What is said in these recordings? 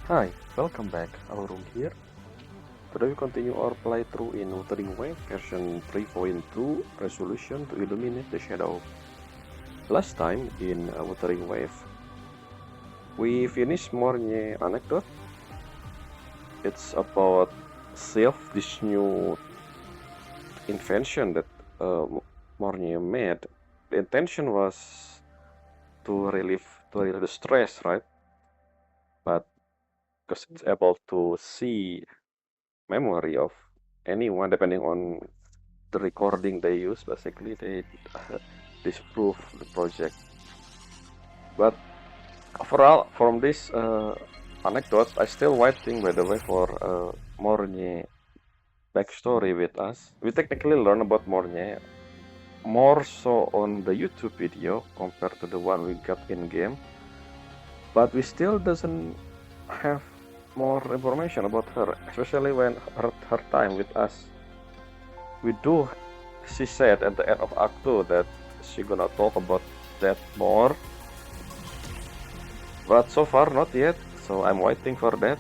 Hi, welcome back. Our here. Today we continue our playthrough in Wuthering Waves version 3.2 resolution to illuminate the shadow. Last time in Wuthering Wave, we finished Mornye Anecdote. It's about Sylph, this new invention that Mornye made. The intention was to relieve the stress, right? But because it's able to see memory of anyone depending on the recording they use, basically they disprove the project. But overall, from this anecdote, I still waiting, by the way, for Mornye backstory with us. We technically learn about Mornye more so on the YouTube video compared to the one we got in game, but we still doesn't have more information about her, especially when her time with us. She said at the end of Act 2 that she gonna talk about that more, but so far not yet, so I'm waiting for that.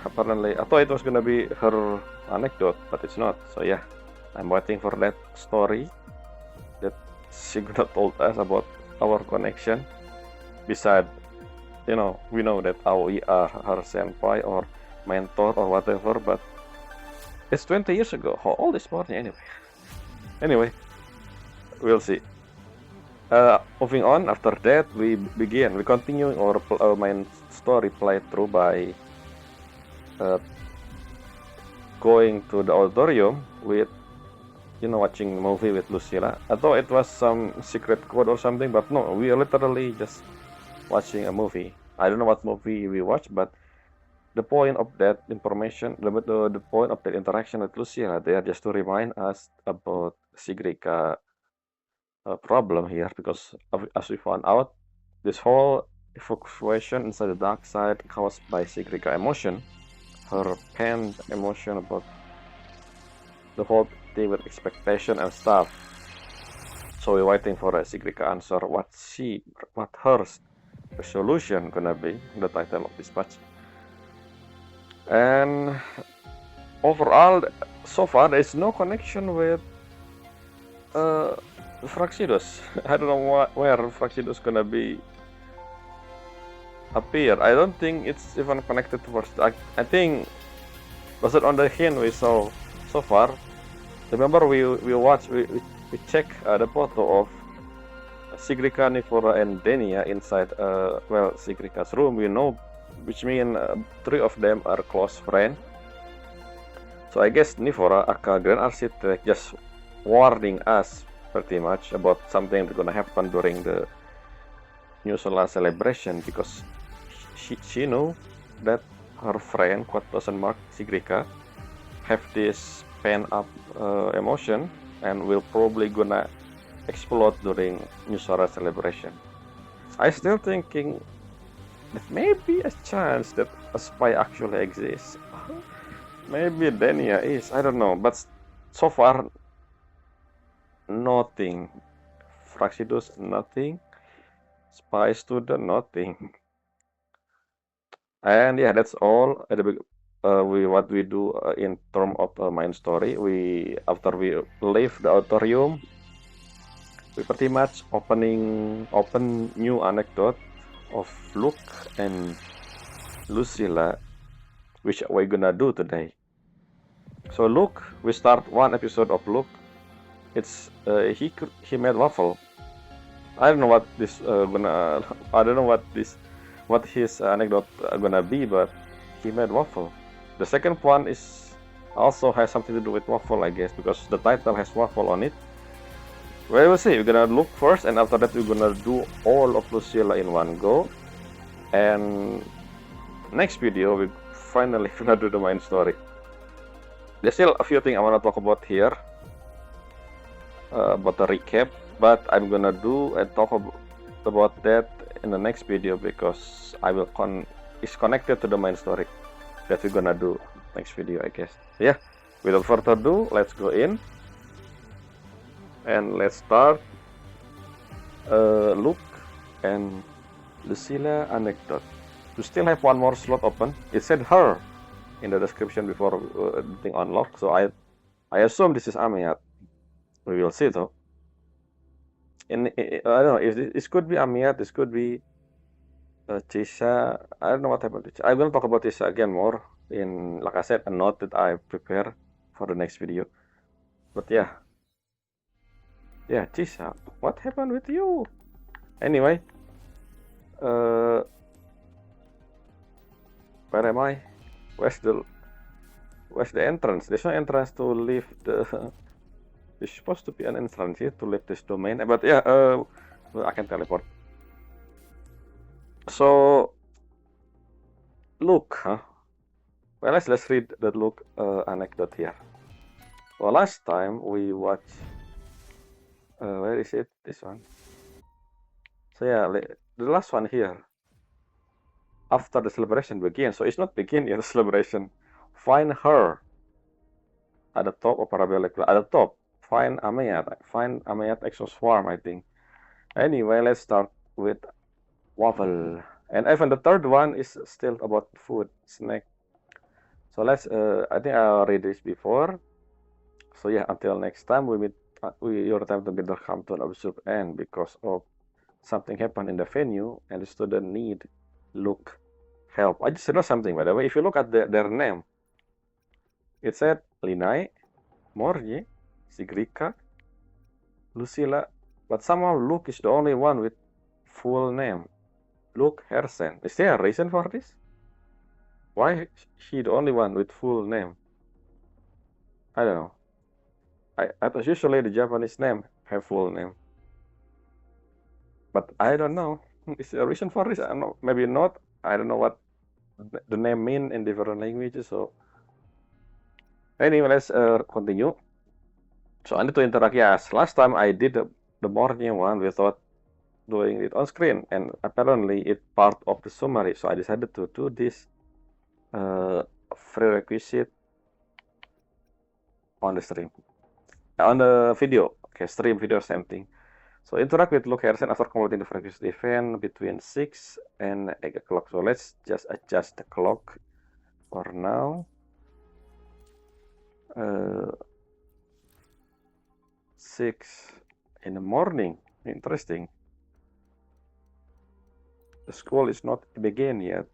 Apparently, I thought it was gonna be her anecdote, but it's not, so yeah, I'm waiting for that story that she gonna told us about our connection. Besides, we know that we are her senpai or mentor or whatever, but it's 20 years ago. How old is Mornye anyway? Anyway, we'll see. Moving on, after that, we continue our main story playthrough by going to the auditorium with, watching movie with Lucilla. I thought it was some secret code or something, but no, we are literally just watching a movie. I don't know what movie we watched, but the point of that information, the point of that interaction with Lucilla, they are just to remind us about Sigrika problem here, because as we found out, this whole fluctuation inside the dark side caused by Sigrika emotion, her pain emotion about the whole thing with expectation and stuff. So we're waiting for a Sigrika answer what her resolution gonna be, the title of this patch. And overall, so far there is no connection with Fraxidus. I don't know where Fraxidus gonna be appear. I don't think it's even connected to first. I think based on the hint we saw so far. Remember we check the photo of Sigrika, Nifora, and Denia inside Sigrika's room. We know, which means three of them are close friends. So I guess Nifora, aka Grand Architect, just warning us pretty much about something that's gonna happen during the New Solar celebration, because she know that her friend, quote person mark Sigrika, have this pent up emotion and will probably gonna explode during New Solar celebration. I still thinking that maybe a chance that a spy actually exists. Maybe Denia is, I don't know, but so far nothing. Fraxidus, nothing. Spy student, nothing. And yeah, that's all. What we do in terms of main story. After we leave the auditorium, we pretty much open new anecdote of Luuk and Lucilla, which we're gonna do today. So Luuk, we start one episode of Luuk. It's he made waffle. I don't know what this I don't know what his anecdote gonna be, but he made waffle. The second one is also has something to do with waffle, I guess, because the title has waffle on it. Well, we'll see. We're gonna look first, and after that we're gonna do all of Lucilla in one go. And next video we finally gonna do the main story. There's still a few things I wanna talk about here, about the recap, but I'm gonna do and talk about that in the next video, because it's connected to the main story that we're gonna do next video, I guess. Yeah, without further ado, let's go in and let's start Luuk and Lucilla anecdote. to still have one more slot open. It said her in the description before the thing unlocked, so I assume this is Amiat. We will see though. I don't know if this could be Amiat, this could be Chisha. I don't know what happened to Chisha. I'm gonna talk about this again more in, like I said, a note that I prepare for the next video. But yeah, Chisha, what happened with you? Anyway, where am I? Where's the entrance? There's no entrance to leave the. There's supposed to be an entrance here to leave this domain, but yeah, well, I can teleport. So, Luuk, huh? Well, let's read the Luuk anecdote here. Well, last time we watched. Where is it? This one. So yeah, the last one here. After the celebration begins, so it's not begin yet. The celebration. Find her. At the top of Parabolic. At the top. Find Amayat. Find Amayat Exoswarm, I think. Anyway, let's start with waffle. And even the third one is still about food, snack. So let's, I think I read this before. So yeah, until next time we meet, your time together come to an absurd end because of something happened in the venue and the student need Luuk help. I just know something, by the way. If you look at their name, it said Linai, Morje, Sigrika, Lucilla, but somehow Luuk is the only one with full name. Luuk Hersen. Is there a reason for this? Why she the only one with full name? I don't know. I thought usually the Japanese name have full name. But I don't know. Is there a reason for this? I don't know. Maybe not. I don't know what the name mean in different languages. So anyway, let's continue. So I need to interact. Yes, last time I did the morning one without doing it on screen, and apparently it's part of the summary. So I decided to do this prerequisite on the stream, on the video. Okay, stream video, same thing. So interact with Luuk Hersen after completing the prerequisite event between 6 and 8 o'clock. So let's just adjust the clock for now. 6 in the morning. Interesting. The school is not begin yet.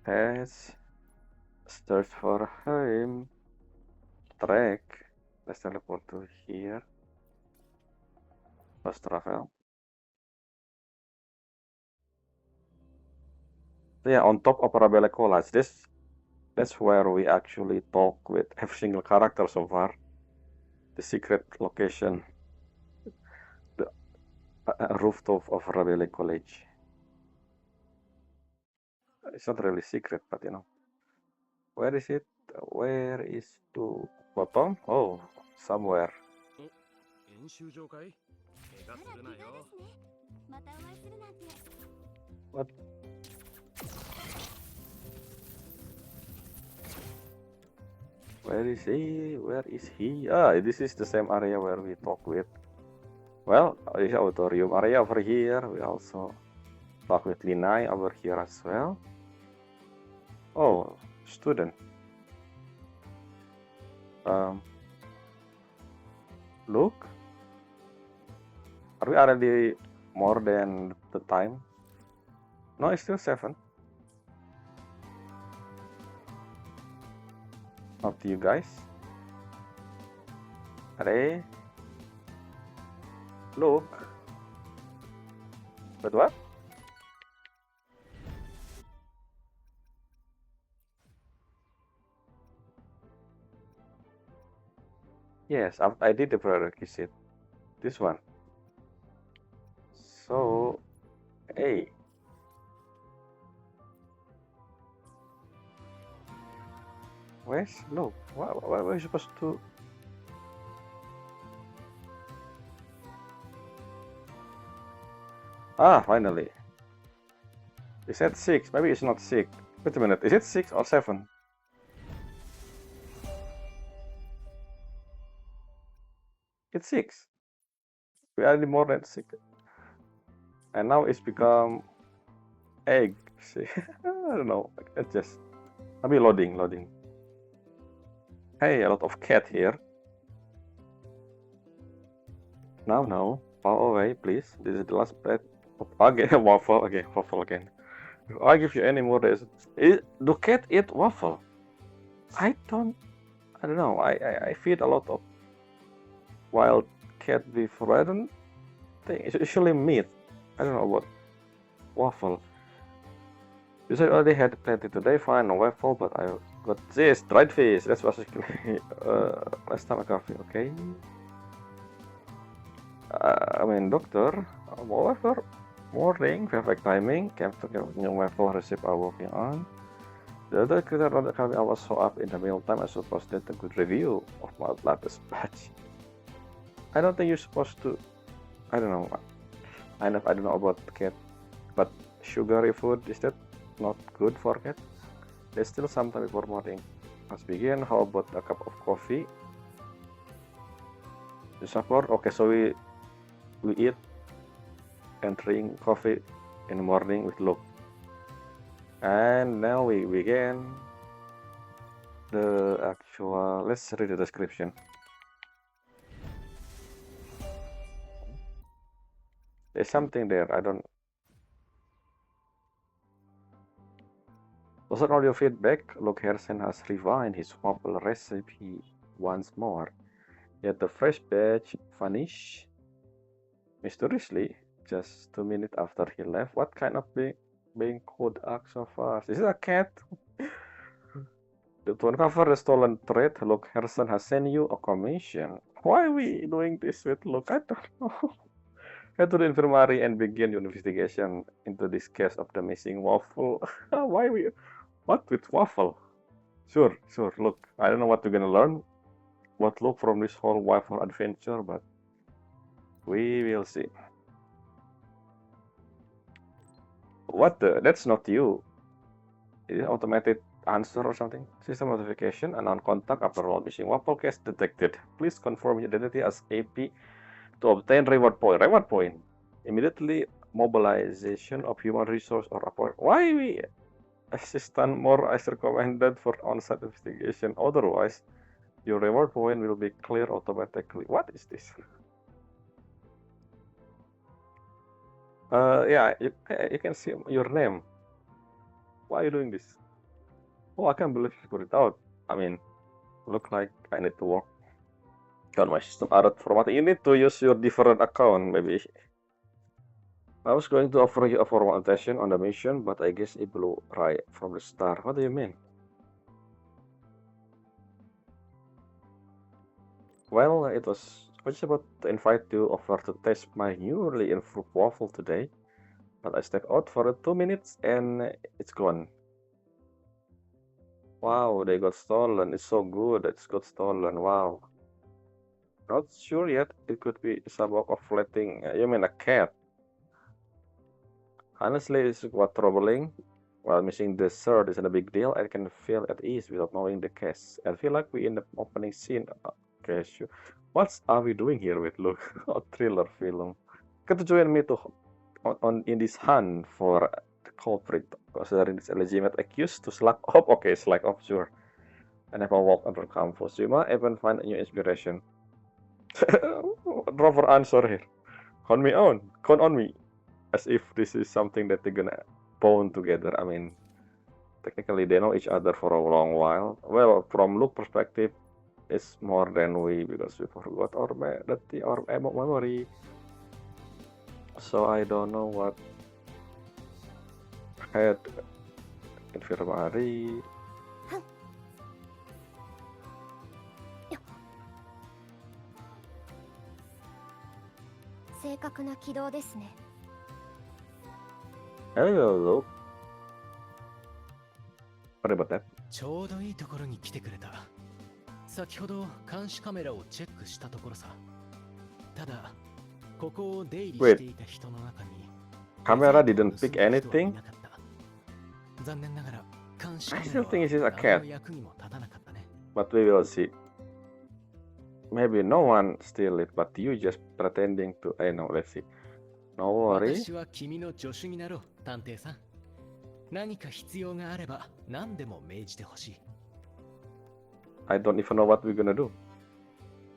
Has search for him. Track. Let's teleport to here. Let's travel. So yeah, on top of Parabolic Collage, that's where we actually talk with every single character so far. The secret location, the rooftop of Parabolic College. It's not really secret, but you know. Where is it? Where is to bottom? Oh, somewhere. What? Where is he? Where is he? Ah, this is the same area where we talk with. Well, this auditorium area over here. We also talk with Linai over here as well. Oh, student. Luuk? Are we already more than the time? No, it's still 7. Up to you guys. Are Luuk? But what? Yes, I did the prerequisite. This one. So, hey. Where's Luuk? What are you supposed to? Ah, finally. It said 6. Maybe it's not 6. Wait a minute, is it 6 or 7? It's 6. We already more than 6. And now it's become egg. See? I don't know. It's just... I'll be loading. Hey, a lot of cat here. No. Fall away, please. This is the last bed. Again, waffle again. If I give you any more days... Do cat eat waffle? I don't know. I feed a lot of wild cat before. I don't think it's usually meat. I don't know what waffle. You said already had plenty today. Fine, no waffle, but I got this dried fish. That's basically last time I coffee. Okay. Doctor. However, morning, perfect timing. Came to get new waffle recipe I'm working on. The other critter on the company I was so up in the meantime. I suppose that a good review of my latest batch. I don't think you're supposed to. I don't know. I don't know about cat, but sugary food is that not good for cat? There's still some time before morning. Let's begin. How about a cup of coffee? The support. Okay, so we eat and drink coffee in the morning with Luuk. And now we begin the actual. Let's read the description. There's something there. I don't. Also, audio feedback. Luuk has refined his waffle recipe once more. Yet the fresh batch vanished mysteriously just 2 minutes after he left. What kind of being could act so fast? Is it a cat? To uncover the stolen thread, Luuk has sent you a commission. Why are we doing this with Luuk? I don't know. Head to the infirmary and begin your investigation into this case of the missing waffle. Why we? What with waffle? Sure. Look, I don't know what you're gonna learn. What look from this whole waffle adventure, but we will see. What the? That's not you. Is it automated answer or something? System notification, unknown contact after all missing waffle case detected. Please confirm your identity as AP to obtain reward point. Reward point. Immediately mobilization of human resource or appointment. Why we assistant more as recommended for on-site investigation? Otherwise, your reward point will be clear automatically. What is this? Yeah, you can see your name. Why are you doing this? Oh, I can't believe you put it out. I mean, look like I need to work on my system out format. You need to use your different account, maybe. I was going to offer you a formal attention on the mission, but I guess it blew right from the start. What do you mean? Well, I was just about to invite you over to taste my newly improved waffle today, but I stepped out for 2 minutes and it's gone. Wow, they got stolen. It's so good. It's got stolen. Wow. Not sure yet. It could be some of flatting. You mean a cat? Honestly, it's quite troubling. While missing the third isn't a big deal, I can feel at ease without knowing the case. I feel like we in the opening scene. Okay, sure. What are we doing here with Luuk? A thriller film. Can you join me to in this hunt for the culprit? Considering this legitimate accused to slack off. Okay, slack off, sure. And have a walk under campus. You might even find a new inspiration. Rover answer here. Count on me. As if this is something that they're gonna bond together. I mean, technically they know each other for a long while. Well, from Luuk perspective, it's more than we, because we forgot our memory. So I don't know what had infirmary. 正確な軌道ですね。 Hello, Luuk. What about that? ちょうどいいところに来てくれた。先ほど監視カメラをチェックしたところさ。ただ、ここを出入りしていた人の中に Camera didn't pick anything? 残念ながら視 I カメ still ラ think は this is a 何 cat, の役にも立たなかったね。 but we will see. Maybe no one steal it, but you just pretending to. I know. Let's see. No worry. 私は君の助手になろう、探偵さん。何か必要があれば何でも命じてほしい。 I don't even know what we're gonna do.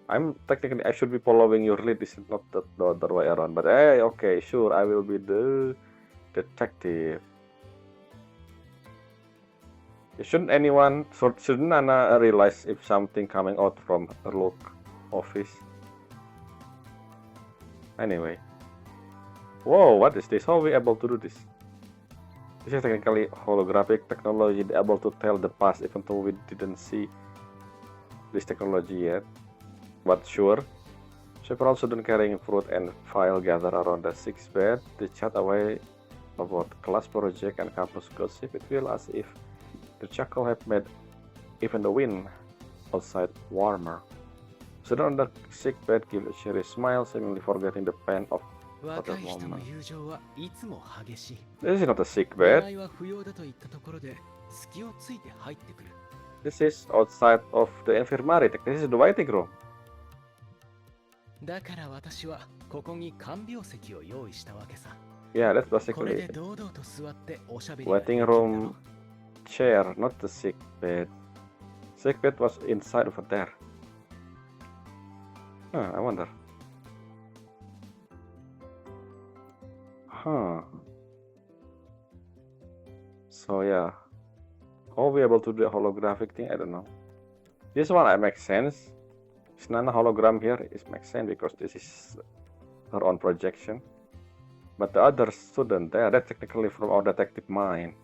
I'm technically I should be following your lead. This is not the other way around. But hey, okay, sure. I will be the detective. Shouldn't Anna realize if something coming out from her Luuk office? Anyway. Whoa, what is this? How are we able to do this? This is technically holographic technology able to tell the past even though we didn't see this technology yet. But sure. Several students carrying fruit and file gather around the sick bed. They chat away about class project and campus gossip. It feels as if the chuckle had made even the wind outside warmer. Students on the sick bed give a cheery smile, seemingly forgetting the pain of 若い人の友情はいつも激しい。 This is not a sick 恋 bed. 愛は不要だといったところで隙をついて入ってくる。 This is outside of the infirmary. This is the waiting room. だから私はここに看病席を用意したわけさ。 Yeah, that's これ basically で堂々と座っておしゃべりができ waiting るだろ room chair, not the sick bed. Sick bed was inside over there. I wonder. So yeah, how are we able to do the holographic thing? I don't know. This one makes sense. It's not a hologram here. It makes sense because this is her own projection. But the other student there, that's technically from our detective mind.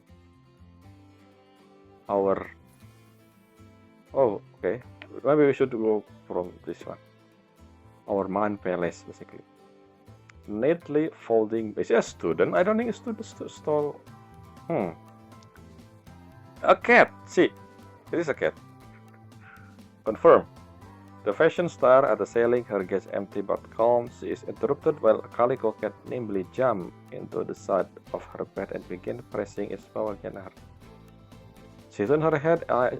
Oh, okay. Maybe we should go from this one. Our mind palace, basically. Neatly folding. Is it a student? I don't think a student stole. A cat. See, it is a cat. Confirm. The fashion star at the ceiling, her gaze empty but calm. She is interrupted while a calico cat nimbly jumped into the side of her bed and began pressing its paw against her. She turned her head. I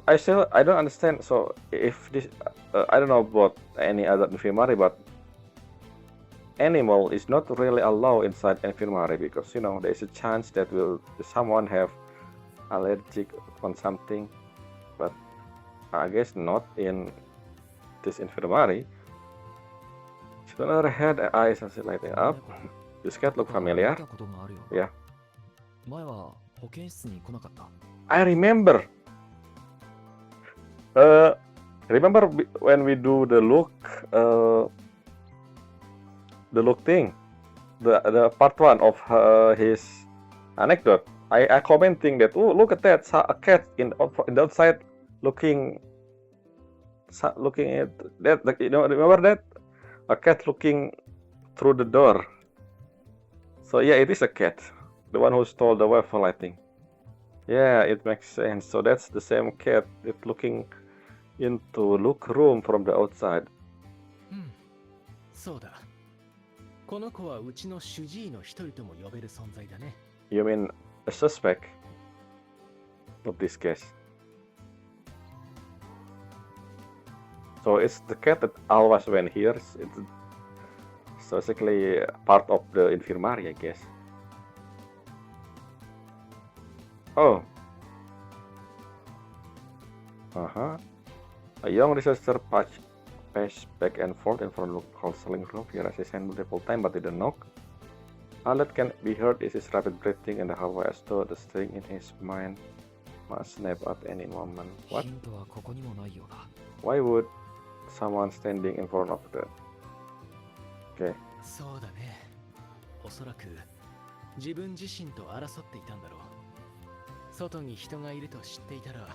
don't understand. So if this, I don't know about any other infirmary, but animal is not really allowed inside infirmary because there is a chance that someone have allergic on something, but I guess not in this infirmary. She turned her head, her eyes are lighting up. This cat look familiar. Yeah. I remember. Remember when we do the Luuk thing, the part 1 of his anecdote. I commenting that, oh, look at that, a cat in the outside looking at that. Like, remember that, a cat looking through the door. So yeah, it is a cat, the one who stole the waffle, I think. Yeah, it makes sense. So that's the same cat. It's looking into Luke's room from the outside. そうだ。この子はうちの主治医の一人とも呼べる存在だね。 You mean a suspect of this case? So it's the cat that always went here. It's basically part of the infirmary, I guess. Oh. A young researcher paced back and forth in front of the counseling room. He raised his hand multiple times but didn't knock. All that can be heard is his rapid breathing in the hallway as though the string in his mind must snap at any moment. What? Why would someone standing in front of the... Okay. そうだね。おそらく自分自身と争っていたんだろう。外に人がいると知っていたら、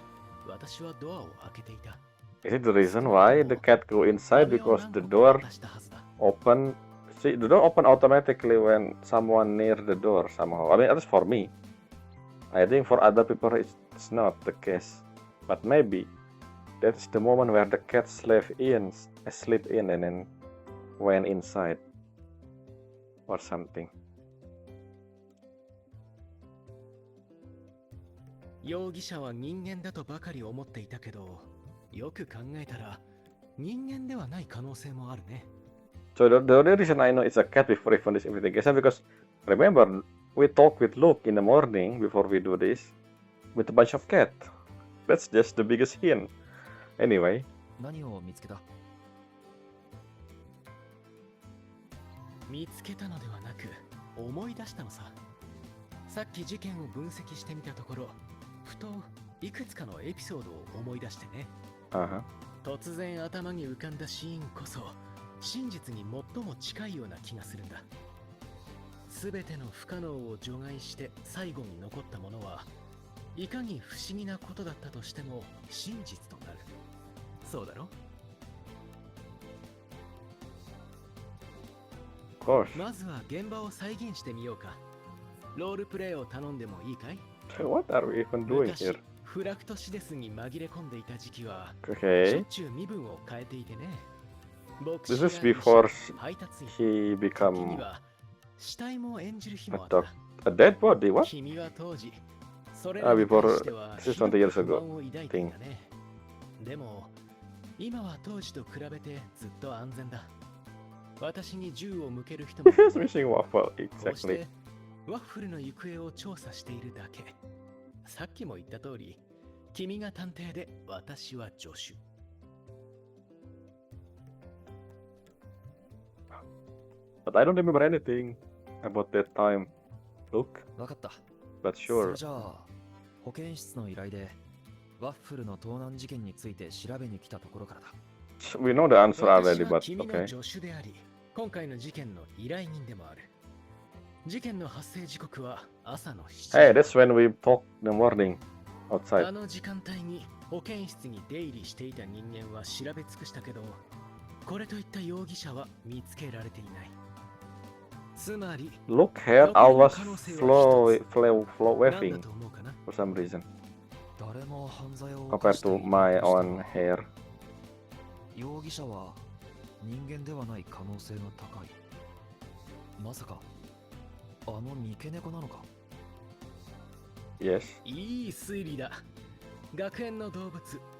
私はドアを開けていた。Is it the reason why the cat go inside because the door open? See, the door open automatically when someone near the door somehow. I mean, that's for me. I think for other people it's not the case. But maybe that's the moment where the cat slipped in and then went inside or something. 容疑者は人間だとばかり思っていたけど、よく考えたら人間ではない可能性もあるね。So the only reason I know it's a cat before even this investigation because remember we talked with Luke in the morning before we do this with a bunch of cat. That's just the biggest hint. Anyway. 何を見つけた？見つけたのではなく思い出したのさ。さっき事件を分析してみたところ、ふといくつかのエピソードを思い出してね。突然頭に浮かんだシーンこそ真実に最も近いような気がするんだ。すべての不可能を除外して最後に残ったものはいかに不思議なことだったとしても真実となる。そうだろ？まずは現場を再現してみようか。ロールプレイを頼んでもいいかい？ What are we even doing here? フラクトシデスに紛れ込んでいた時期は、しょっ Okay. ちゅう身分を変えていてね。 This is before he 時 become には死体も演じる日 a もあった。 dead body. What? 君は当時、それらに対しては This is 20 years 不 ago 満を抱いていたね。でも、今は当時と比べてずっと安全だ。私に銃を向ける人もい He's る。 missing waffle. こうし Exactly. てワッフルの行方を調査しているだけ。さっきも言った通り、君が探偵で私は助手。But I don't remember anything about that time. Look, わかった。 but それ sure. じゃあ、保健室の依頼でワッフルの盗難事件について調べに来たところからだ。We know the answer 私 already, は but 君の okay. 助手であり、今回の事件の依頼人でもある。事件の発生時刻は朝の7時。 Hey, that's when we talk in the morning あ outside. の時間帯に保健室に出入りしていた人間は調べ尽くしたけど、これといった容疑者は見つけられていない。つまり、 Look, hair always 可能性は flow 何だ waving と思うかな？ for some reason 誰も犯罪を compared to my own hair. 容疑者は人間ではない可能性が高い。まさかあの三毛猫なのか？ Yes. いい推理だ。学園の動物、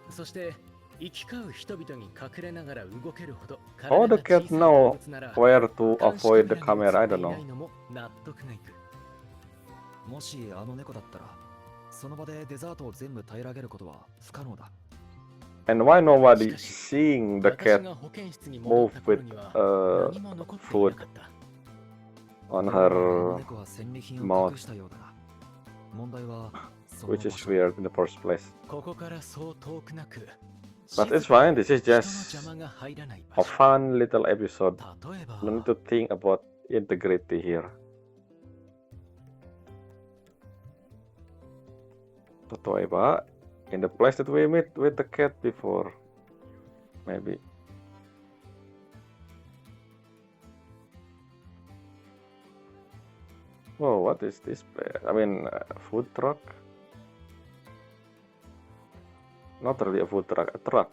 そして行き交う人々に隠れながら動けるほど How 体 the が cat 小さい動 know 物なら where to 監視 avoid the カメ camera? ラ I に don't 映っていな know. いのも納得がいく。もしあの猫だったら、その場でデザートを全部平らげることは不可能だ。And why nobody しかし、 seeing the 私 cat が保健室に戻った頃には move with 何も残っていなかった。 on あの her, 猫は戦利品を mouth 隠したようだな。問題はそ which の場 is 所。 weird in the first place. ここからそう遠くなく、 But it's fine. This is 人の just 邪魔が入らない a 場所。 fun little episode. 例えば、 No need to think about integrity here. 例えば in the place that we met with the cat before, maybe. Whoa, what is this place? I mean, food truck? Not really a food truck, a truck.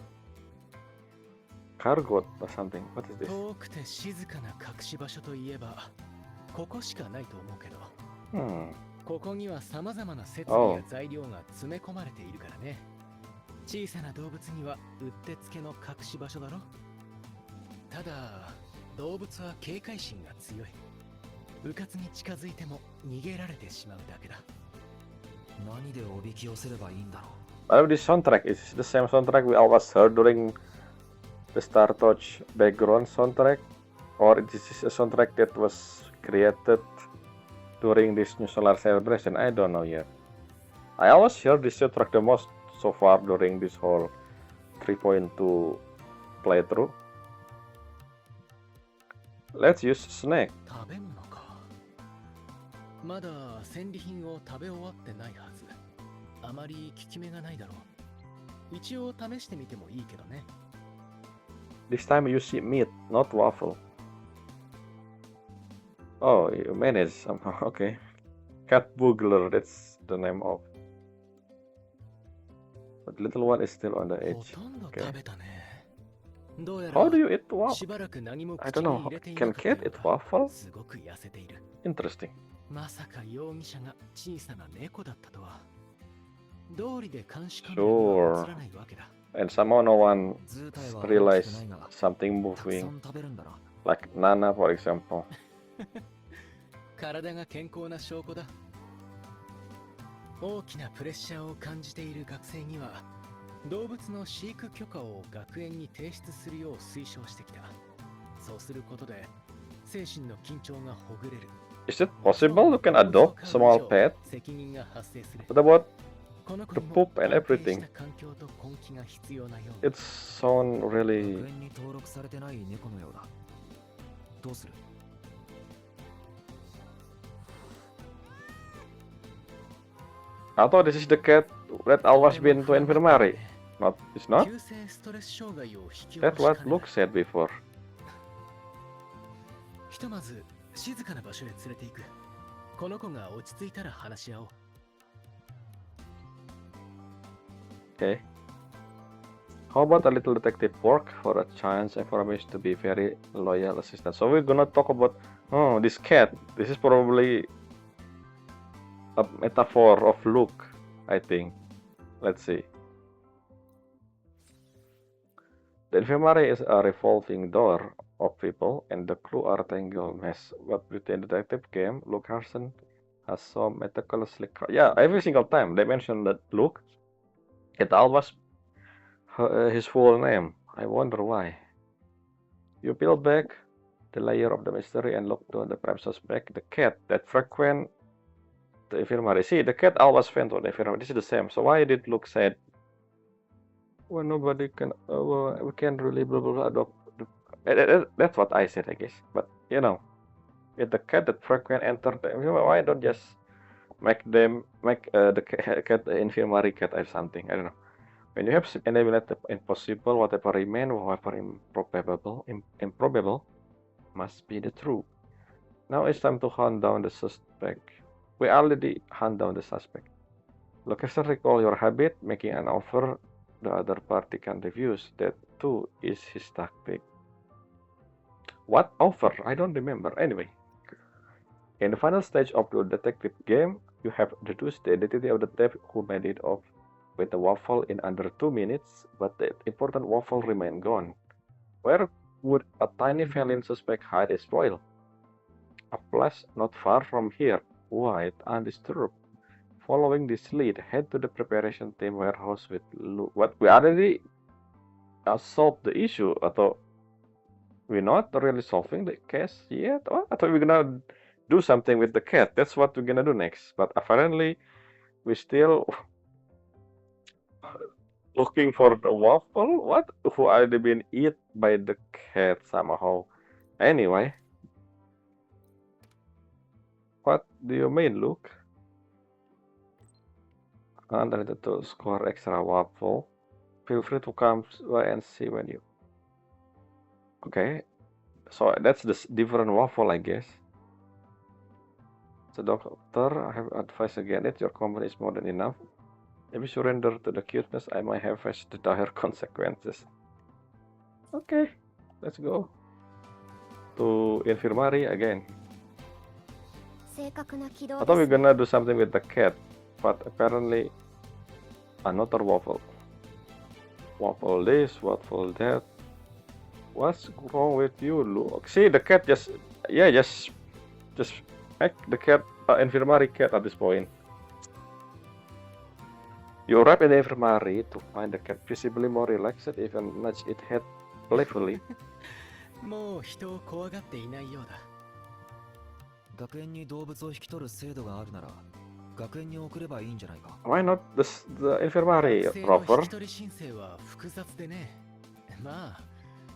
Cargo or something. What is this? 遠くて静かな隠し場所といえば、ここしかないと思うけど、 Hmm. ここには様々な設備や材料が詰め込まれているからね。小さな動物にはうってつけの隠し場所だろ。ただ、動物は警戒心が強い。うかつに近づいても逃げられてしまうだけだ。何でおびき寄せればいいんだろ Oh, this soundtrack is the same soundtrack we always heard during the Star Touch background soundtrack, or this is a soundtrack that was created during this new solar celebration. I don't know yet. I always hear this soundtrack the most so far during this whole 3.2 playthrough. Let's use snake. 食べ物か。まだ戦利品を食べ終わってないはず。あまり効き目がないだろう。一応試してみてもいいけどね。This time you see meat, not waffle. Oh, you managed somehow. Okay. Cat Boogler, that's the name of. But the little one is still on the ほ edge. とんど Okay. 食べたね。どうや How do ら you eat waffle? しばらく何も I 口 don't に know. 入れてい Can なかった cat よ eat うだ。 waffle? すごく痩せている。 Interesting. まさか容疑者が小さな猫だったとは。道理で監視カメラには映らないわけだ。 And somehow no one 図体は大きく realized ないが something たくさ moving, ん食べるんだな。 like Nana, for example. 体が健康な証拠だ。大きなプレッシャーを感じている学生には動物の飼育許可を学園に提出するよう推奨してきた。そうすることで精神の緊張がほぐれる。 Is it possible you can adopt small pet? 責任が発生する。 What about この子 the にも poop and 安定し everything? た環境と根気が必要なようだ。 It sounds 学 really. 園に登録されてない猫のようだ。どうする？ I thought this is the cat that always been to infirmary. Not, it's not. 急性ストレス障害を引き起 That's こし what かねない。 Luke said before. ひとまず静かな場所へ連れて行く。この子が落ち着いたら話し合おう。 Okay. How about a little detective work for a chance information to be very loyal assistant? So we're gonna talk about this cat. This is probably a metaphor of Luke, I think. Let's see. The infirmary is a revolving door of people, and the crew are tangled mess. But within the detective game, Luke Carson has so meticulously. Yeah, every single time they mention that Luke, it always his full name. I wonder why. You peel back the layer of the mystery and look to the prime suspect, the cat that frequent the infirmary. See, the cat always went to the infirmary. This is the same. So why did Luke say, well, nobody can, we can't really blah, blah, blah, adopt. That's what I said, I guess. But you know, with the cat that frequent enter the infirmary, why don't just make the cat the infirmary cat or something? I don't know. When you have eliminated the impossible, whatever remain, however improbable, must be the truth. Now it's time to hunt down the suspect. We already hunt down the suspect. Location recall your habit, making an offer. The other party can refuse. That too is his tactic. What offer? I don't remember. Anyway, in the final stage of the detective game, you have deduced the identity of the thief who made it off with the waffle in under 2 minutes, but the important waffle remained gone. Where would a tiny felon suspect hide his spoil? A place not far from here, white, undisturbed. Following this lead, head to the preparation team warehouse with Luke. What, we already solved the issue, atau we're not really solving the case yet? Oh, I thought we're gonna do something with the cat. That's what we're gonna do next. But apparently, we still looking for the waffle. What? Who already been eaten by the cat somehow? Anyway, what do you mean, Luke? Under the to score extra waffle. Feel free to come by and see when you. Okay, so that's the different waffle, I guess. The doctor, I have advised again it. Your company is more than enough. If you surrender to the cuteness, I might have faced the dire consequences. Okay, let's go to infirmary again. I thought we were gonna do something with the cat, but apparently another waffle. Waffle this, waffle that. What's wrong with you, Luke? See, the cat just make the cat infirmary cat at this point. You arrive in the infirmary to find the cat visibly more relaxed, even nudge its head playfully. もう人を怖がっていないようだ。学園に動物を引き取る制度があるなら、学園に送ればいいんじゃないか。Why not the infirmary, 学生の Roper? 引き取り申請は複雑でね。まあ、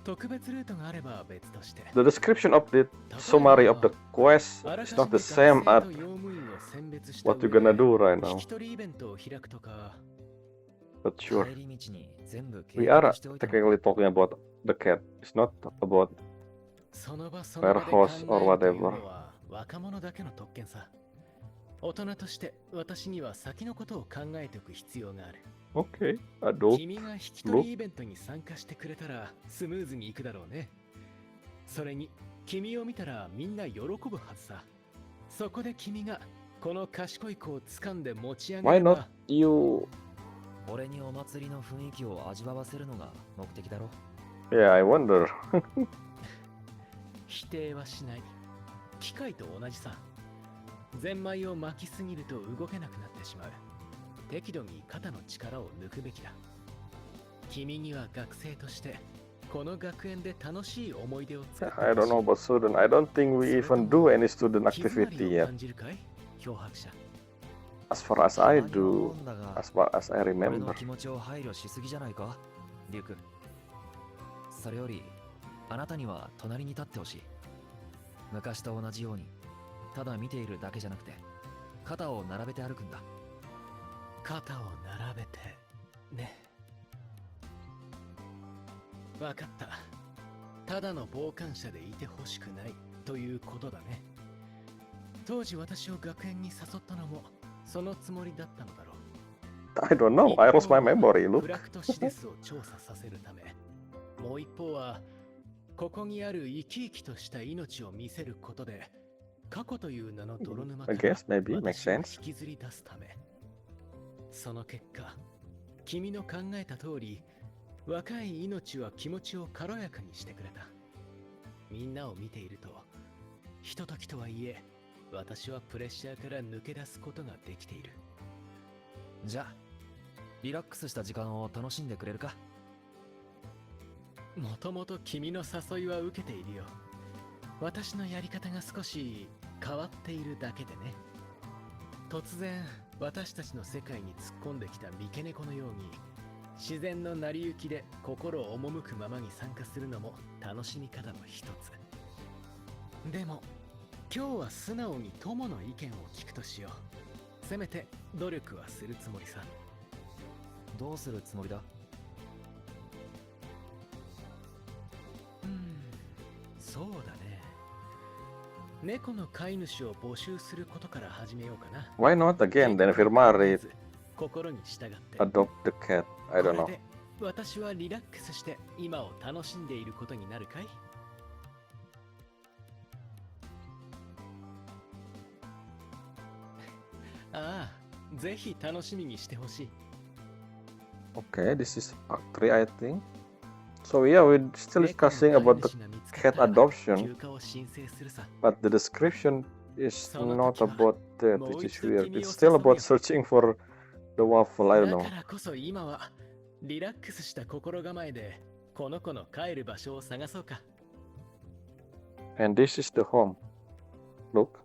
特別ルートがあれば別として。 The description of the summary of the quest is not the same as what you're gonna do right now. 引き取りイベントを開くとか。 But sure, 帰り道に全部計 we are 画しておいたのか。 technically talking about the cat. It's not about その場その場で考 warehouse え or るという whatever. のは若者だけの特権さ。大人として私には先のことを考えておく必要がある。 Okay, adult. 君が引き取りイベントに参加してくれたらスムーズにいくだろうね。それに君を見たらみんな喜ぶはずさ。そこで君がこの賢い子を掴んで持ち上げ Why れ not ば you? 俺にお祭りの雰囲気を味わわせるのが目的だろ。 Yeah, I wonder. 否定はしない。機械と同じさ。ゼンマイを巻きすぎると動けなくなってしまう。適度に肩の力を抜くべきだ。君には学生としてこの学園で楽しい思い出を作って I don't know about student. I don't think we even do any student 絆 activity を yet. 感じるかい漂白者。 As far as I たまに do, 思うんだが、 as far as I 俺の remember. 気持ちを配慮しすぎじゃないか、リュウク。それよりあなたには隣に立ってほしい。昔と同じようにただ見ているだけじゃなくて肩を並べて歩くんだ。肩を並べてね。わかった。ただの傍観者でいてほしくないということだね。当時私を学園に誘ったのもそのつもりだったのだろう。 I don't know. I lost my memory. フ Look. ラクトシデスを調査させるため、もう一方はここにある生き生きとした命を見せることで過去という名の泥沼か I ら guess maybe 私 makes を sense. 引きずり出すため。その結果、君の考えた通り若い命は気持ちを軽やかにしてくれた。みんなを見ているとひとときとはいえ私はプレッシャーから抜け出すことができている。じゃあリラックスした時間を楽しんでくれるか。もともと君の誘いは受けているよ。私のやり方が少し変わっているだけでね。突然私たちの世界に突っ込んできた三毛猫のように自然の成り行きで心赴くままに参加するのも楽しみ方の一つ。でも今日は素直に友の意見を聞くとしよう。せめて努力はするつもりさ。どうするつもりだ。そうだね。猫の飼い主を募集することから始めようかな。 Why not again? Then Firmari 心に従って adopt the cat. I don't こ know. れで私はリラックスして今を楽しんでいることになるかい。ああ、ぜひ楽しみにしてほしい。 Okay, this is part 3, I think. So yeah, we're still discussing about the cat adoption, 休暇を申請するさ。 but the description is not about that, which is weird. It's still about searching for the waffle. I don't だ know. からこそ今はリラックスした心構えでこの子の帰る場所を探そうか。 And this is the home. Look.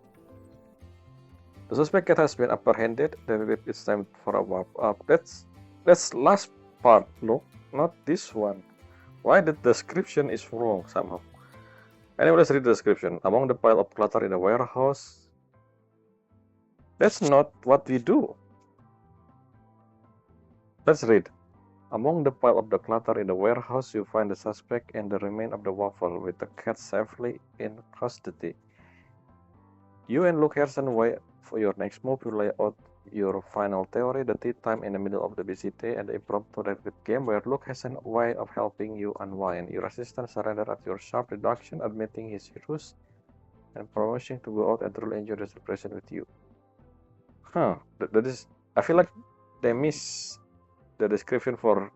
The suspect cat has been apprehended. Then it's time for a wrap up. That's last part. Look, not this one. Why the description is wrong somehow? Anyway, let's read the description. Among the pile of clutter in the warehouse. That's not what we do. Let's read. Among the pile of the clutter in the warehouse, you find the suspect and the remains of the waffle with the cat safely in custody. You and Luuk Harrison wait for your next move. You lay out your final theory, the tea time in the middle of the busy day, and the impromptu rapid game where Luuk has a way of helping you unwind. Your assistant surrendered at your sharp reduction, admitting his ruse and promising to go out and truly enjoy the celebration with you. Huh, that is... I feel like they miss the description for...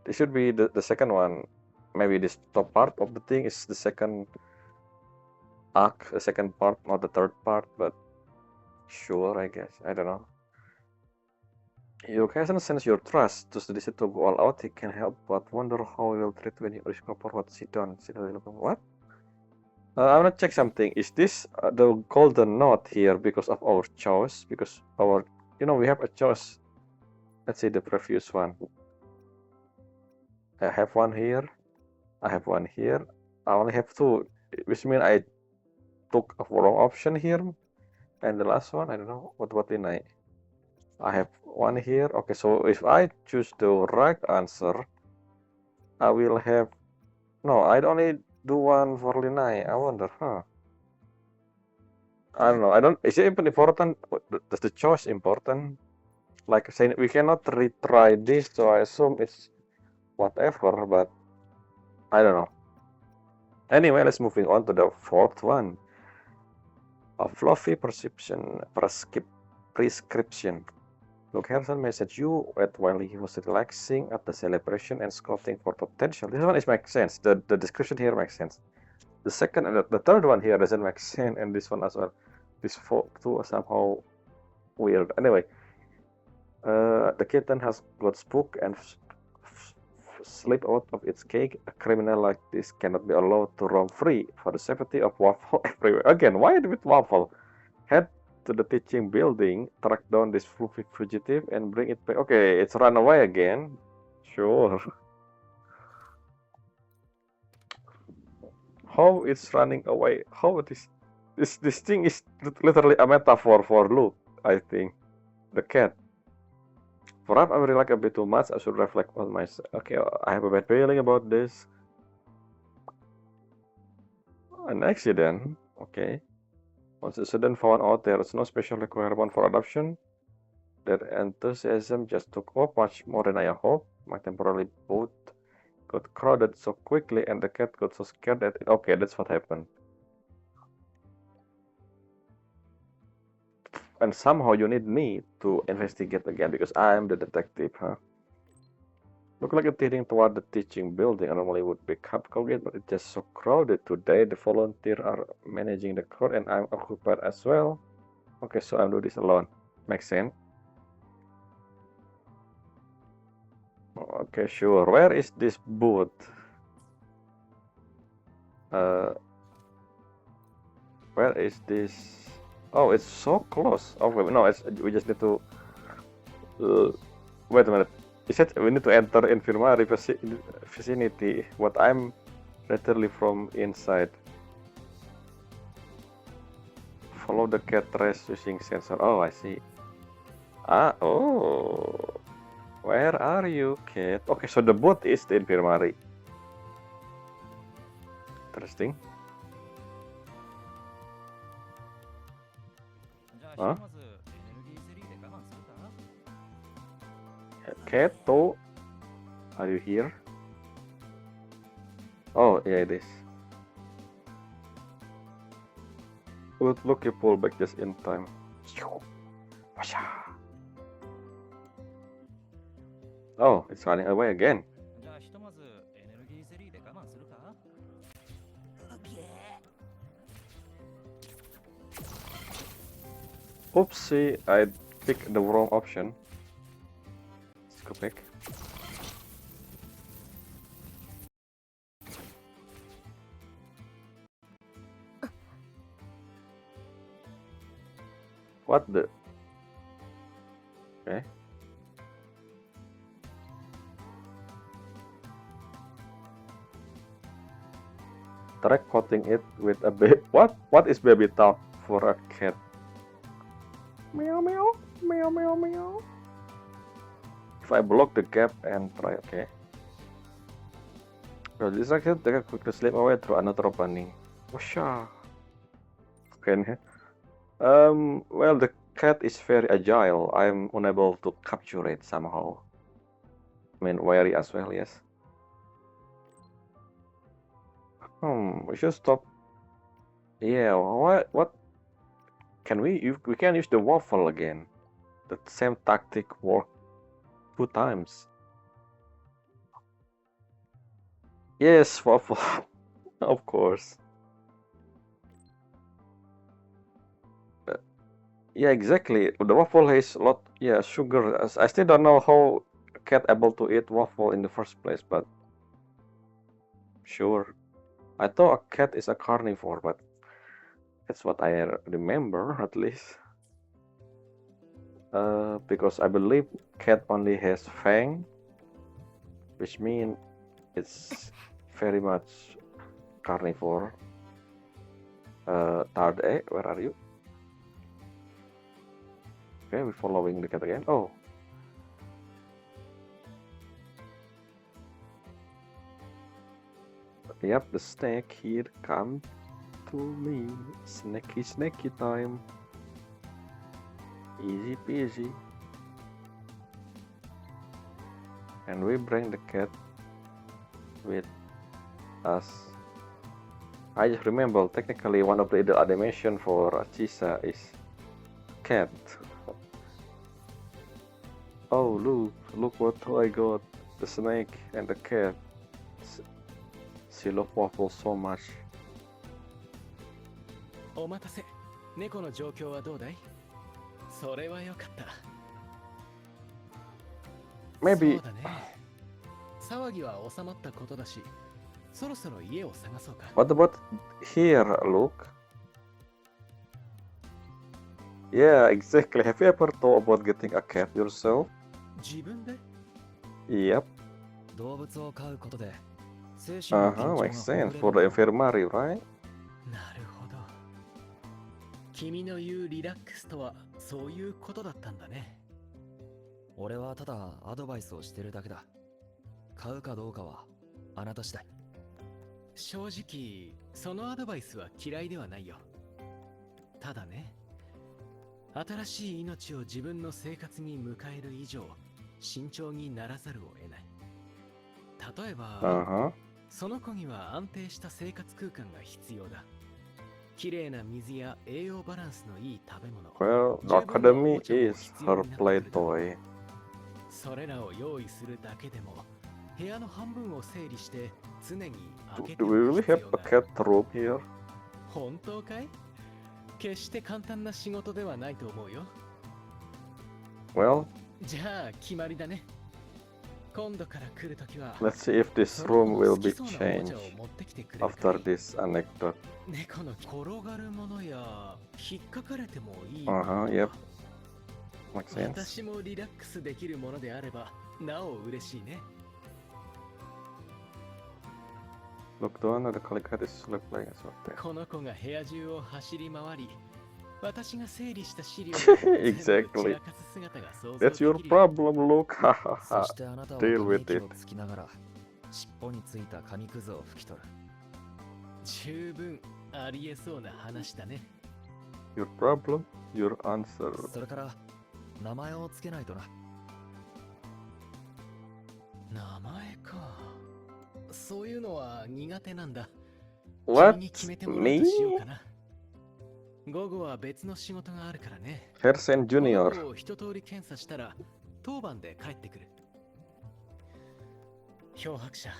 It should be the second one. Maybe this top part of the thing is the second arc, the second part, not the third part, but sure, I guess. I don't know. You can sense your trust to decide to go all out. He can help but wonder how he will treat when you discover what she done. What? I wanna check something. Is this the golden knot here because of our choice? Because our, we have a choice. Let's see the previous one. I have one here. I have one here. I only have two, which means I took a wrong option here. And the last one, I don't know what did I have one here. Okay, so if I choose the right answer, I will have... No, I'd only do one for Linai. I wonder, I don't know. Is it even important? Does the choice important? Like saying we cannot retry this, so I assume it's whatever, but I don't know. Anyway, let's moving on to the fourth one. A fluffy perception. Press skip prescription. Luuk Harrison messaged you while he was relaxing at the celebration and scouting for potential. This one makes sense. The description here makes sense. The second and the third one here doesn't make sense, and this one as well. These two are somehow weird. Anyway, the kitten has got spooked and slipped out of its cage. A criminal like this cannot be allowed to roam free. For the safety of Waffle everywhere. Again, why with Waffle? Head to the teaching building, track down this fluffy fugitive, and bring it back. Okay, it's run away again. Sure. How it's running away? How it is? This thing is literally a metaphor for Luuk, I think. The cat. Perhaps I relax a bit too much. I should reflect on myself. Okay, I have a bad feeling about this. An accident. Okay. Once the student found out there is no special requirement for adoption, their enthusiasm just took off much more than I hoped. My temporary boat got crowded so quickly and the cat got so scared that it... Okay, that's what happened. And somehow you need me to investigate again because I'm the detective, huh? Look like it's heading toward the teaching building. I normally would pick up Colgate, but it's just so crowded today. The volunteers are managing the crowd and I'm occupied as well. Okay, so I'll do this alone. Makes sense. Okay, sure. Where is this booth? Where is this? Oh, it's so close. Oh, wait, no, we just need to... wait a minute. It said we need to enter infirmary vicinity, but I'm literally from inside. Follow the cat trace using sensor. Oh, I see. Ah, oh. Where are you, cat? Okay, so the booth is the infirmary. Interesting. Huh? Keto, are you here? Oh, yeah, it is. Look, you pull back just in time. Oh, it's running away again. Oopsie, I picked the wrong option. Let's go back. What the? Okay. Try coating it with a baby. What is baby talk for a cat? Meow meow meow meow meow. If I block the gap and try, okay. Well, this actually they can quickly slip away through another opening. Whoosha. Okay. Well, the cat is very agile. I'm unable to capture it somehow. I mean, wary as well, yes. We should stop. Yeah, what? Can we can use the waffle again. The same tactic worked 2 times. Yes, waffle. Of course. Yeah, exactly. The waffle has a lot, yeah, sugar. I still don't know how a cat able to eat waffle in the first place, but sure. I thought a cat is a carnivore, but that's what I remember at least. Because I believe cat only has fang, which means it's very much carnivore. Tarde, where are you? Okay, we're following the cat again. Oh. Yep, the snake here come to me. Snaky time. Easy peasy. And we bring the cat with us. I just remember technically one of the animation for Chisa is cat. Oh, look what I got. The snake and the cat. She love waffles so much. お待たせ。猫の状況はどうだい？それはよかった。Maybe そうだね。騒ぎは収まったことだし、そろそろ家を探そうか。what about here, Luke? Yeah, exactly. Have you ever thought about getting a cat yourself? 自分で？ Yep. 動物を飼うことで精神の緊張が Makes ほ sense ぐれ for the るかも。 infirmary, right? なるほど。君の言うリラックスとはそういうことだったんだね。俺はただアドバイスをしてるだけだ。買うかどうかはあなた次第。正直、そのアドバイスは嫌いではないよ。ただね、新しい命を自分の生活に迎える以上、慎重にならざるを得ない。例えば、その子には安定した生活空間が必要だ。綺麗な水や栄養バランスのいい食べ物。Well, the academy is her play toy. それらを用意するだけでも、部屋の半分を整理して常に開けて Do お we く really 必要 have が a ある。 cat room here? 本当かい？決して簡単な仕事ではないと思うよ。Well, じゃあ決まりだね。今度から来るときは let's see if this room will be changed after this anecdote. 猫の転がるものや引っかかれてもいい。Yep. Makes sense. 私もリラックスできるものであればなお嬉しいね。 Look down at the calicat is playing as well. この子が部屋中を走り回り、私が整理した資料を Exactly. That's your problem, Luke. そしてあなたは Deal た with め息 it. をつきながら尻尾についた紙くずを拭き取る。十分ありえそうな話だね。 Your problem, your answer. それから名前をつけないとな。名前か。そういうのは苦手なんだ。 What? 君に決めてもらう Me? としようかな。午後は別の仕事があるからね。 Hersen この Junior. 子を一通り検査したら当番で帰ってくる。漂白者、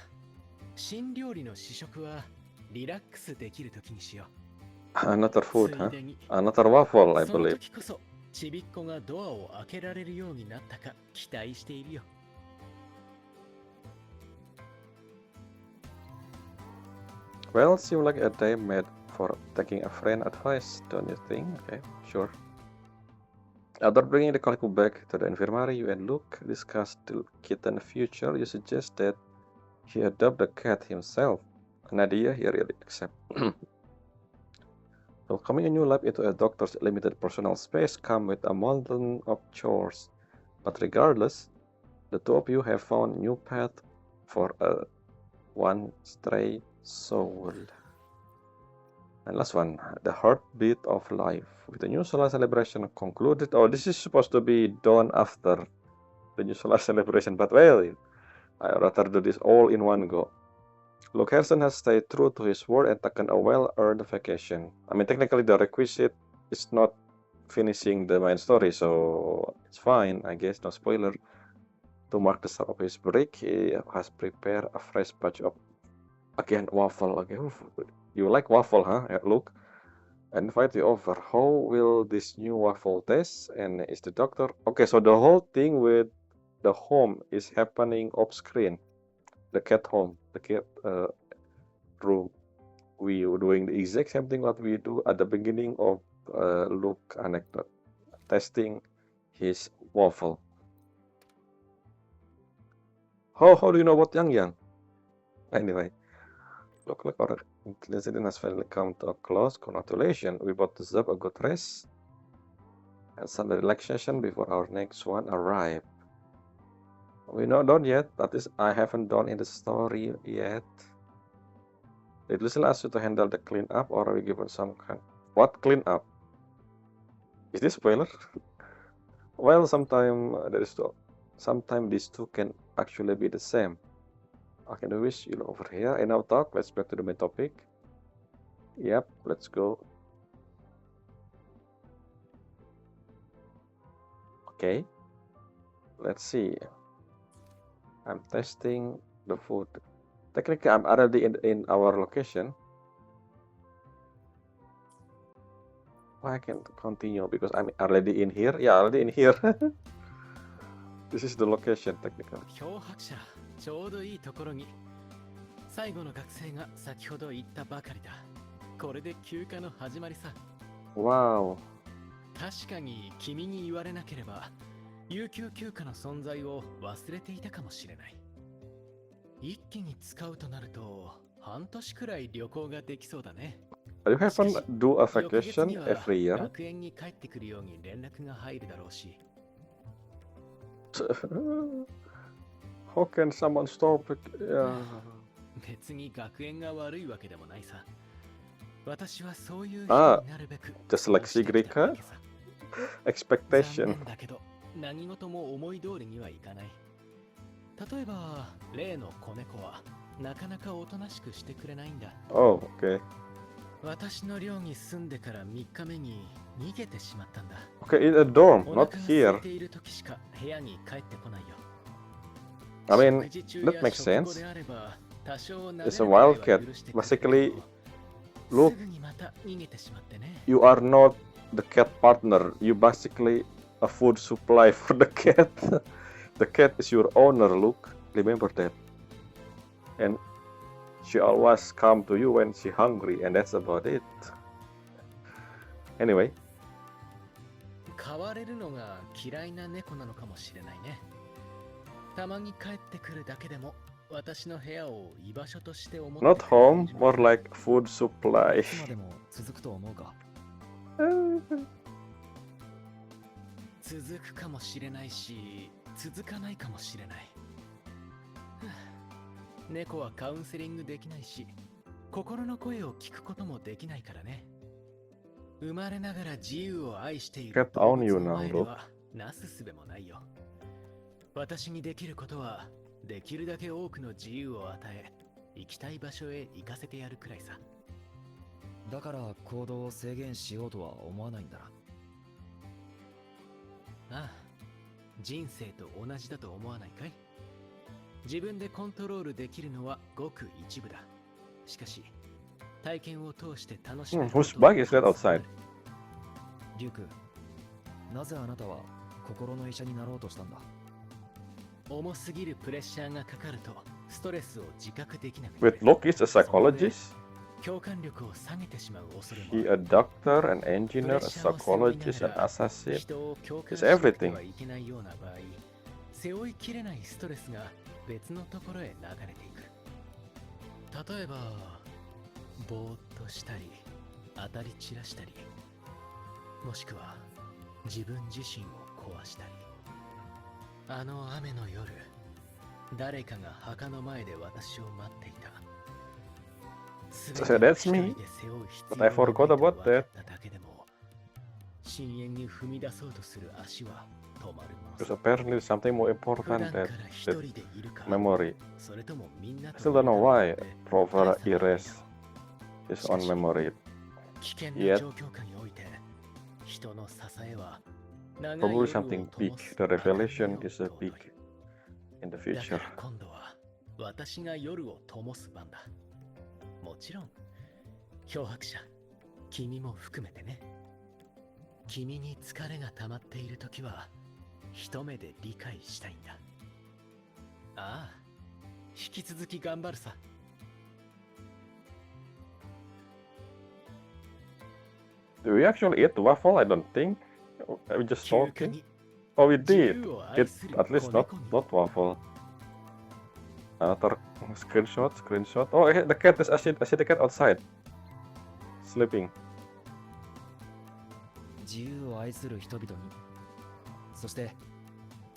新料理の試食はリラックスできる時にしよう。 Another food, つ huh? いでに Another waffle, I その believe. 時こそちびっこがドアを開けられるようになったか期待しているよ。 Well, seems like a day made for taking a friend advice, don't you think? Okay, sure. After bringing the calico back to the infirmary, you and Luke discussed the kitten future. You suggest that he adopt the cat himself, an idea he really accepts. Welcoming a new life into a doctor's limited personal space comes with a mountain of chores. But regardless, the two of you have found new path for one stray soul. And last one, the heartbeat of life. With the new solar celebration concluded. Oh, this is supposed to be done after the new solar celebration, but well, I'd rather do this all in one go. Luke Harrison has stayed true to his word and taken a well-earned vacation. I mean, technically the requisite is not finishing the main story, so it's fine, I guess, no spoiler. To mark the start of his break, he has prepared a fresh batch of, again, waffle. Again. You like waffle, huh, Luke? I invite you over. How will this new waffle taste? And is the doctor... Okay, so the whole thing with the home is happening off screen. The cat home, the cat room. We are doing the exact same thing what we do at the beginning of Luke anecdote. Testing his waffle. How do you know about Yang? Anyway. Look, our incident has finally come to a close. Congratulations, we both deserve a good rest and some relaxation before our next one arrive. We're not done yet, at least I haven't done in the story yet. Did Lucian ask you to handle the cleanup, or are we given some kind? What cleanup? Is this spoiler? Well, sometimes these two can actually be the same. Okay, do wish you over here. And now talk. Let's back to the main topic. Yep, let's go. Okay. let's see. I'm testing the food. Technically, I'm already in our location. Why I can't continue? Because I'm already in here. Yeah, already in here. This is the location, technically. 漂白者、ちょうどいいところに。最後の学生が先ほど言ったばかりだ。これで休暇の始まりさ。Wow. 確かに君に言われなければ、有給休暇の存在を忘れていたかもしれない。一気に使うとなると、半年くらい旅行ができそうだね。You haven't do a vacation every year? 学園に帰ってくるように連絡が入るだろうし。How can someone stop it? Yeah. 別に学園が悪いわけでもないさ。私はそういう人になるべく。Just like Sigrika? Expectation. 残念だけど、何事も思い通りにはいかない。例えば、例の子猫はなかなかおとなしくしてくれないんだ。Oh, okay. 私の寮に住んでから3日目に逃げてしまったんだ。Okay, in a dorm, お腹 not が here. 空いている時しか部屋に帰ってこないよ。 I mean, 食事中 that や makes 食後 sense. であれば多少慣れ It's a るぐらい wild は cat. 許してくれるけど、 Basically, Luuk, すぐにまた逃げてしまってね。 you are not the cat partner. You basically a food supply for the cat. The cat is your owner, Luuk. Remember that. And she always come to you when she hungry, and that's about it. Anyway. 飼われるのが嫌いな猫なのかもしれないね。たまに帰ってくるだけでも私の部屋を居場所として思って Not home, more like food supply. いつまでも続くと思うか。続くかもしれないし、続かないかもしれない。はあ、猫はカウンセリングできないし、心の声を聞くこともできないからね。生まれながら自由を愛している Cat on you 動物の now, 前ではなすすべもないよ。私にできることは、できるだけ多くの自由を与え、行きたい場所へ行かせてやるくらいさ。だから行動を制限しようとは思わないんだな。ああ、人生と同じだと思わないかい？自分でコントロールできるのはごく一部だ。しかし、体験を通して楽しむことを Whose bug is that outside? リュウク、なぜあなたは心の医者になろうとしたんだ？重すぎるプレッシャーがかかるとストレスを自覚できなく Wait, Luuk is a psychologist? 共感力を下げてしまう恐れも He a doctor, an engineer, a psychologist, an assassin. 人を共感 It's しなくて everything. はいけないような場合、背負いきれないストレスが別のところへ流れていく。例えば、ぼーっとしたり、当たり散らしたり、もしくは自分自身を壊したり。あの雨の夜、誰かが墓の前で私を待っていた。 So that's me. But I forgot about that. だけでも、深淵に踏み出そうとする足は止まるもの Because さ。 apparently something more 普 important 段から than 一 that 人でいるか、 memory. それともみんな I と still don't know why いるかって Prover 大差があるよ。 erased his own memory. 危険 Yet な状況下において、人の支えは長い Probably 夜を something 灯 big. す The 明かりの revelation よう is a 尊い。 big in the だ future. から今度は私が夜を灯す番だ。もちろん、漂白者、君も含めてね。君に疲れが溜まっているときは、一目で理解したいんだ。ああ、引き続き頑張るさ。Do we actually eat waffle? I don't think. Are we just 休暇 talking? に Oh, we 自 did. 由を It 愛する at least 子 not 猫に not waffle. Another screenshot. Oh, the cat is. I see the cat outside, sleeping. 自由を愛する人々に、そして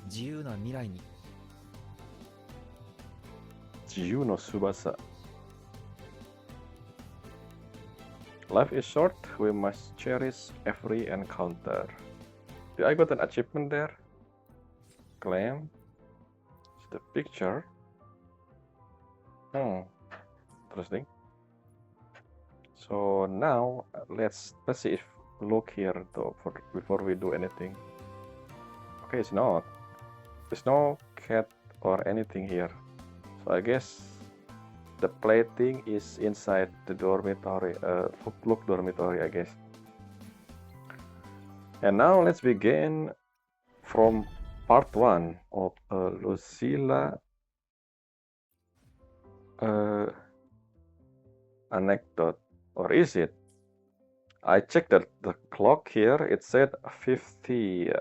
自由な未来に。 Jiu no Subasa. Life is short. We must cherish every encounter. Did I got an achievement there? Claim. It's the picture. Interesting. So now let's see if look here though before we do anything. Okay, it's not. there's no cat or anything here. So I guess the plating is inside the dormitory, Luuk dormitory, I guess. And now let's begin from part 1 of Lucilla anecdote. Or is it? I checked the clock here, it said 50.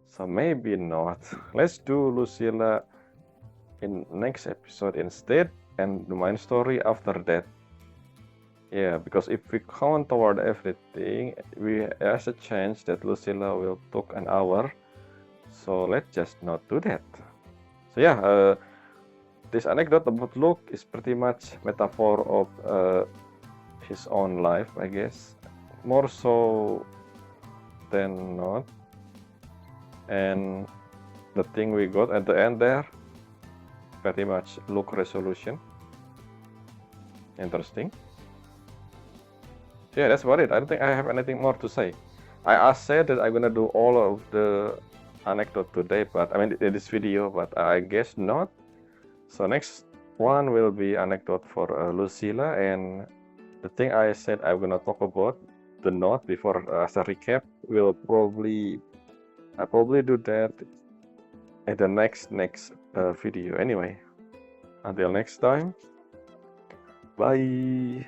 So maybe not. Let's do Lucilla in next episode instead, and the main story after that. Yeah, because if we count toward everything, there's a chance that Lucilla will take an hour. So let's just not do that. So yeah, this anecdote about Luuk is pretty much metaphor of his own life, I guess, more so than not. And the thing we got at the end there, pretty much Luuk resolution. Interesting. Yeah, that's about it. I don't think I have anything more to say. I said that I'm gonna do all of the anecdote today, but I mean in this video, but I guess not. So next one will be anecdote for Lucilla, and the thing I said I'm gonna talk about, the note before as a recap, will I probably do that in the next video. Anyway, until next time, bye.